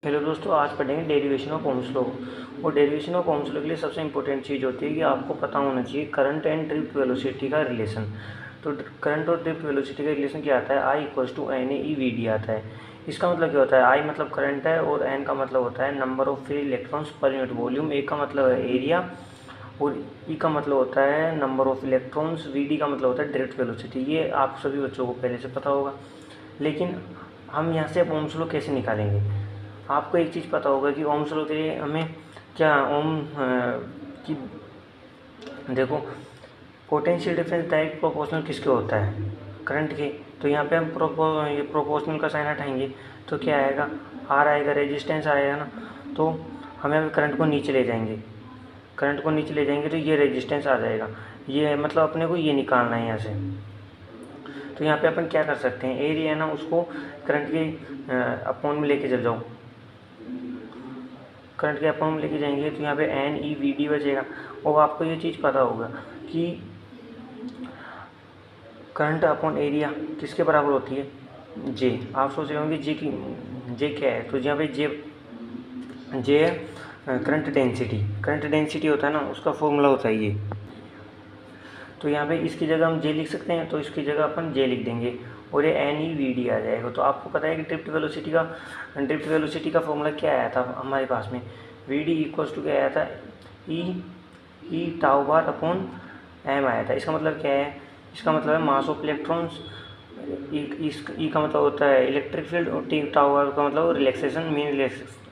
Hello दोस्तों, आज पढ़ेंगे डेरिवेशन ऑफ ओम्स लॉ। और डेरिवेशन ऑफ ओम्स लॉ के लिए सबसे इंपॉर्टेंट चीज़ होती है कि आपको पता होना चाहिए करंट एंड ड्रिफ्ट वेलोसिटी का रिलेशन। तो करंट और ड्रिफ्ट वेलोसिटी का रिलेशन क्या आता है? I equals to n e v d आता है। इसका मतलब क्या होता है? आई मतलब करंट है और एन का मतलब होता है number of free electrons per unit volume, A का मतलब है एरिया और ई का मतलब होता है number of electrons, V D का मतलब होता है ड्रिफ्ट वेलोसिटी। ये आप सभी बच्चों को पहले से पता होगा। लेकिन हम यहाँ से ओम्स लॉ कैसे निकालेंगे? आपको एक चीज़ पता होगा कि ओम्स लॉ के लिए हमें क्या की देखो, पोटेंशियल डिफरेंस डायरेक्ट प्रोपोर्शनल किसके होता है? करंट के। तो यहाँ पे हम ये प्रोपोर्शनल का साइन हटाएंगे तो क्या आएगा? आर आएगा, रेजिस्टेंस आएगा ना। तो हमें करंट को नीचे ले जाएंगे, करंट को नीचे ले जाएंगे तो ये रेजिस्टेंस आ जाएगा। ये मतलब अपने को ये निकालना है यहाँ से। तो यहाँ पे अपन क्या कर सकते हैं? एरिया है ना, उसको करंट के अपॉन में लेके चल जाओ। करंट के अपॉन में लेके जाएंगे तो यहाँ पे एन ई वी डी बचेगा। और आपको ये चीज़ पता होगा कि करंट अपॉन एरिया किसके बराबर होती है? जे। आप सोच रहे होंगे जे क्या है? तो यहाँ पे जे करंट डेंसिटी। करंट डेंसिटी होता है ना, उसका फॉर्मूला होता है ये। तो यहाँ पे इसकी जगह हम जे लिख सकते हैं, तो इसकी जगह अपन जे लिख देंगे और ये एन ई वी डी आ जाएगा। तो आपको पता है कि ड्रिफ्ट वेलोसिटी का फॉर्मूला क्या आया था हमारे पास में? वी डी इक्वल्स टू क्या आया था? ई टाउ बार अपॉन एम आया था। इसका मतलब क्या है? इसका मतलब है मास ऑफ इलेक्ट्रॉन्स। ई का मतलब होता है इलेक्ट्रिक फील्ड और टी टाउ बार का मतलब रिलैक्सेशन,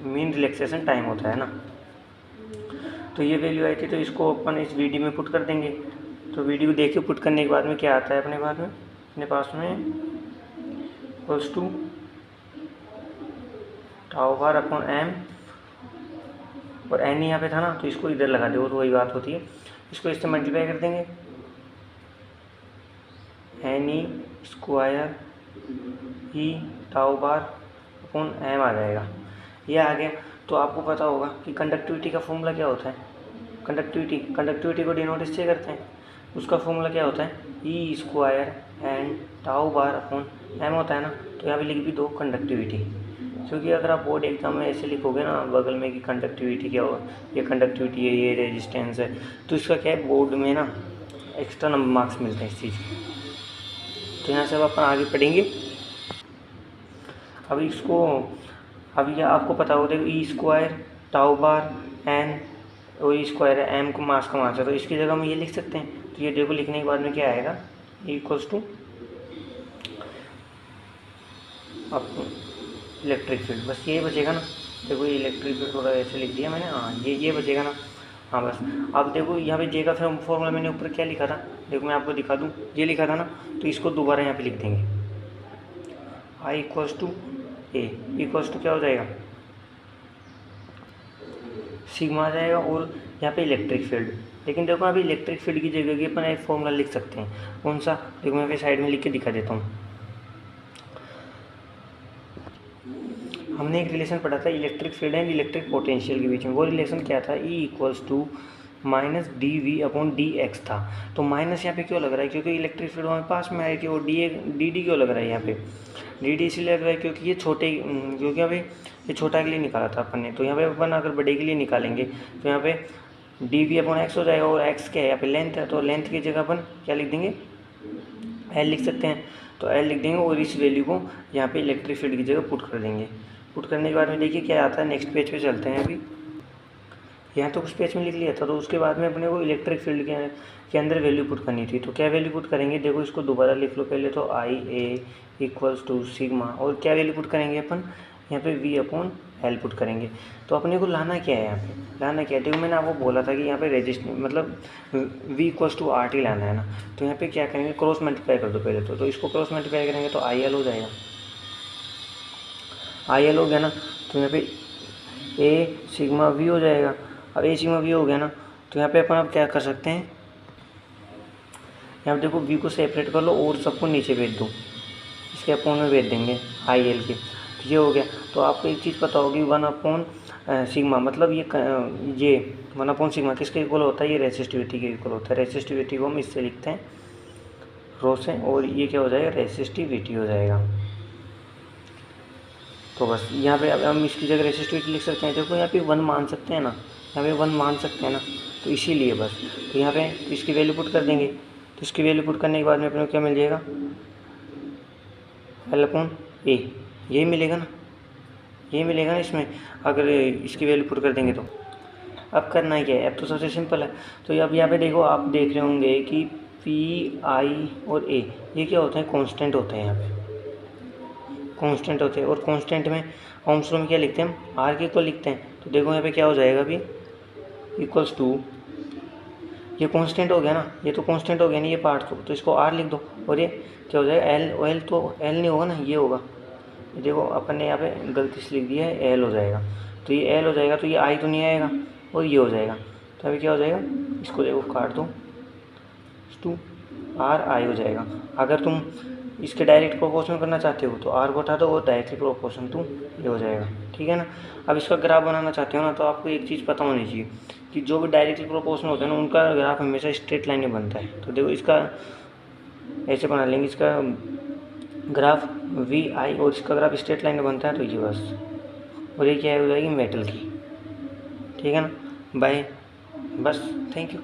मीन रिलैक्सेशन टाइम होता है ना। तो ये वैल्यू आई थी, तो इसको अपन इस वी डी में पुट कर देंगे। तो वीडियो देखिए, पुट करने के बाद में क्या आता है अपने पास में equals to tau bar upon M, और एन यहाँ पे था ना, तो इसको इधर लगा दो तो वही बात होती है। इसको इससे मल्टीप्लाई कर देंगे, एन ई स्क्वायर ई टाउ बार अपॉन एम आ जाएगा। ये आ गया। तो आपको पता होगा कि कंडक्टिविटी का फॉर्मूला क्या होता है? कंडक्टिविटी को डिनोट इससे करते हैं। उसका फॉर्मूला क्या होता है? ई स्क्वायर एन टाउ बार अपॉन एम होता है ना। तो यहाँ पे लिख भी दो कंडक्टिविटी, क्योंकि अगर आप बोर्ड एग्जाम में ऐसे लिखोगे ना बगल में कि कंडक्टिविटी क्या हो, ये कंडक्टिविटी है, ये रेजिस्टेंस है, तो इसका क्या है, बोर्ड में ना एक्स्ट्रा नंबर मार्क्स मिलते हैं इस चीज़ के। तो यहाँ से अब अपन आगे पढ़ेंगे। अब ये आपको पता होगा, देखो ई स्क्वायर टाउ बार एन और ई स्क्वायर है, एम को मास का मास है, तो इसकी जगह हम ये लिख सकते हैं। तो ये देखो, लिखने के बाद में क्या आएगा? इक्वल्स टू अब इलेक्ट्रिक फील्ड, बस ये बचेगा ना। देखो ये इलेक्ट्रिक फील्ड थोड़ा ऐसे लिख दिया मैंने, हाँ ये बचेगा ना। हाँ बस। अब देखो यहाँ पे जे का फॉर्मूला मैंने ऊपर क्या लिखा था, देखो मैं आपको दिखा दूँ, ये लिखा था ना। तो इसको दोबारा यहाँ पे लिख देंगे, I equals to A equals to क्या हो जाएगा? सिग्मा आ जाएगा। और यहाँ पे इलेक्ट्रिक फील्ड, लेकिन देखो अभी इलेक्ट्रिक फील्ड की जगह की अपन एक फॉर्मूला लिख सकते हैं। कौन सा? देखो मैं साइड में लिख के दिखा देता हूँ। हमने एक रिलेशन पढ़ा था electric field and electric potential के बीच में। वो रिलेशन क्या था? E equals to minus D V upon D X था। तो माइनस यहाँ पे क्यों लग रहा है? क्योंकि इलेक्ट्रिक फील्ड हमारे पास में आई थी। और डी डी क्यों लग रहा है यहाँ पे? डी डी इसलिए लग रहा है क्योंकि ये क्योंकि अभी ये छोटा के लिए निकाला था अपन ने। तो यहाँ पे अपन अगर बड़े के लिए निकालेंगे तो यहाँ पे डी वी अपॉन एक्स हो जाएगा। और एक्स क्या है? यहाँ पे लेंथ है, तो लेंथ की जगह अपन क्या लिख देंगे? एल लिख सकते हैं। तो एल लिख देंगे और इस वैल्यू को यहाँ पे इलेक्ट्रिक फील्ड की जगह पुट कर देंगे। पुट करने के बाद में देखिए क्या आता है। नेक्स्ट पेज पे चलते हैं। अभी यहाँ तो उस पेज में लिख लिया था, तो उसके बाद में अपने को इलेक्ट्रिक फील्ड के अंदर वैल्यू पुट करनी थी। तो क्या वैल्यू पुट करेंगे? देखो इसको दोबारा लिख लो पहले। तो आई ए इक्वल्स टू सिग्मा, और क्या वैल्यू पुट करेंगे अपन? यहाँ पे वी अपॉन एल पुट करेंगे। तो अपने को लाना क्या है यहाँ पे? लाना क्या है? देखो मैंने आपको बोला था कि यहाँ पे रेजिस्टेंस मतलब V equals to R T लाना है ना। तो यहाँ पे क्या करेंगे? क्रॉस मल्टीप्लाई कर दो पहले तो इसको क्रॉस मल्टीप्लाई करेंगे तो आई एल हो जाएगा। आई एल हो गया ना, तो यहाँ पे ए सिग्मा वी हो जाएगा। अब ए सिग्मा वी हो गया ना, तो यहाँ पे अपन अब क्या कर सकते हैं? यहाँ पे देखो वी को सेपरेट कर लो और सबको नीचे भेज दो, इसके अपॉन में भेज देंगे आई एल के। तो ये हो गया। तो आपको एक चीज़ पता होगी, वन अपॉन सिग्मा मतलब ये वन अपॉन सिग्मा किसके इक्वल होता है? ये रेसिस्टिविटी के इक्वल होता है। रेसिस्टिविटी को हम इससे लिखते हैं रो से, और ये क्या हो जाएगा? रेसिस्टिविटी हो जाएगा। तो बस यहाँ पे अब हम इसकी जगह रेसिस्टिविटी लिख सकते हैं। देखो यहाँ पे 1 मान सकते हैं ना, यहाँ पे 1 मान सकते हैं ना, तो इसीलिए बस। तो यहाँ पे इसकी वैल्यू पुट कर देंगे, तो इसकी वैल्यू पुट करने के बाद में अपने को क्या मिल जाएगा, L/A यही मिलेगा ना, यही मिलेगा ना इसमें, अगर इसकी वैल्यू पुट कर देंगे तो। अब करना ही क्या है, अब तो सबसे सिंपल है। तो अब यहाँ पे देखो, आप देख रहे होंगे कि P, I और A ये क्या होते हैं, कांस्टेंट होते हैं, यहाँ पे कांस्टेंट होते हैं। और कांस्टेंट में ओम्स लॉ में क्या लिखते हैं हम, R के इक्वल लिखते हैं। तो देखो यहाँ पे क्या हो जाएगा अभी, इक्वल्स टू, ये कांस्टेंट हो गया ना, ये तो कांस्टेंट हो गया ना ये पार्ट, तो इसको R लिख दो। और ये क्या हो जाएगा, L तो L नहीं होगा ना, ये होगा। देखो अपन ने यहाँ पे गलती से लिख दिया है, L हो जाएगा। तो ये L हो जाएगा, तो ये I तो नहीं आएगा, और ये हो जाएगा। तो अभी क्या हो जाएगा, इसको देखो काट दो, 2RI हो जाएगा। अगर तुम इसके डायरेक्ट प्रोपोर्शनल करना चाहते हो तो R को हटा दो और डायरेक्टली प्रोपोर्शन टू ये हो जाएगा, ठीक है ना। अब इसका ग्राफ बनाना चाहते हो ना, तो आपको एक चीज़ पता होनी चाहिए कि जो भी डायरेक्टली प्रोपोर्शनल होता है ना, उनका ग्राफ हमेशा स्ट्रेट लाइन में बनता है। तो देखो इसका ऐसे बना लेंगे, इसका ग्राफ VI और इसका ग्राफ स्ट्रेट लाइन में बनता है, तो ये बस। और ये क्या हो जाएगी, मेटल की, ठीक है ना। बाय, बस, थैंक यू।